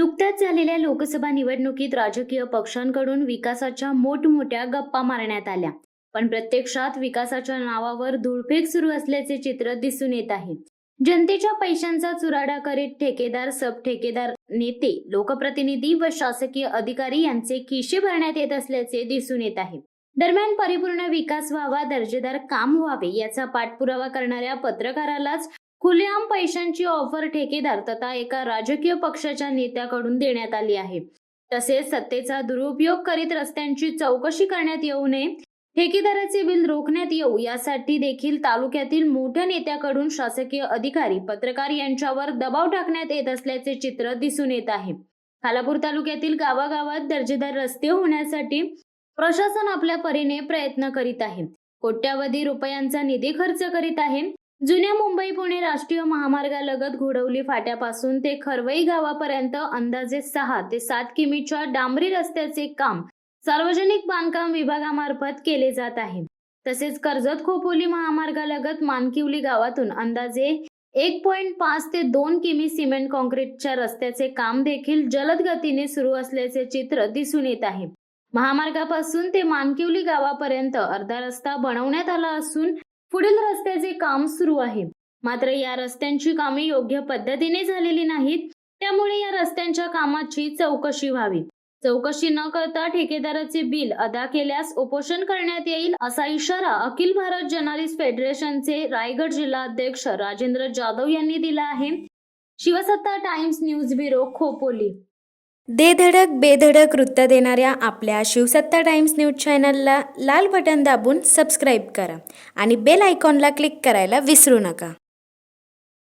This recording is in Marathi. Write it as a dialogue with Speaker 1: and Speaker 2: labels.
Speaker 1: नुकत्याच झालेल्या लोकसभा निवडणुकीत राजकीय पक्षांकडून विकासाच्या मोठमोठ्या गप्पा मारण्यात आल्या, पण प्रत्यक्षात विकासाच्या नावावर धूळफेक सुरू असल्याचे चित्र दिसून येत आहे. जनतेच्या पैशांचा चुराडा करीत ठेकेदार, सब ठेकेदार, नेते, लोकप्रतिनिधी व शासकीय अधिकारी यांचे खिसे भरण्यात येत असल्याचे दिसून येत आहे. दरम्यान परिपूर्ण विकास व्हावा, दर्जेदार काम व्हावे याचा पाठपुरावा करणाऱ्या पत्रकारालाच खुलेआम पैशांची ऑफर ठेकेदार तथा एका राजकीय पक्षाच्या नेत्याकडून देण्यात आली आहे. तसेच सत्तेचा दुरुपयोग करीत रस्त्यांची चौकशी करण्यात येऊ नये, ठेकेदाराचे बिल रोखण्यात येऊ यासाठी देखील तालुक्यातील मोठ्या नेत्याकडून शासकीय अधिकारी, पत्रकार यांच्यावर दबाव टाकण्यात येत असल्याचे चित्र दिसून येत आहे. खालापूर तालुक्यातील गावागावात दर्जेदार रस्ते होण्यासाठी प्रशासन आपल्या परीने प्रयत्न करीत आहे. कोट्यावधी रुपयांचा निधी खर्च करीत आहे. जुन्या मुंबई पुणे राष्ट्रीय महामार्गालगत घोडवली फाट्यापासून ते खरवई गावापर्यंत अंदाजे 6 ते 7 किमीच्या डांबरी रस्त्याचे काम सार्वजनिक बांधकाम विभागामार्फत केले जात आहे. तसेच कर्जत खोपोली महामार्गालगत मानकिवली गावातून अंदाजे 1.5 ते 2 किमी सिमेंट कॉन्क्रीटच्या रस्त्याचे काम देखील जलद गतीने सुरू असल्याचे चित्र दिसून येत आहे. महामार्गापासून ते मानकिवली गावापर्यंत अर्धा रस्ता बनवण्यात आला असून पुढील रस्त्याचे काम सुरू आहे. मात्र या रस्त्यांची कामे योग्य पद्धतीने झालेली नाहीत, त्यामुळे या रस्त्यांच्या कामाची चौकशी व्हावी. चौकशी न करता ठेकेदाराचे बिल अदा केल्यास उपोषण करण्यात येईल, असा इशारा अखिल भारत जर्नलिस्ट फेडरेशनचे रायगड जिल्हा अध्यक्ष राजेंद्र जाधव यांनी दिला आहे. शिवसत्ता टाइम्स न्यूज ब्युरो, खोपोली.
Speaker 2: दे धडक बेधडक वृत्त देणाऱ्या आपल्या शिवसत्ता टाइम्स न्यूज चॅनलला लाल बटन दाबून सबस्क्राईब करा आणि बेल आयकॉनला क्लिक करायला विसरू नका.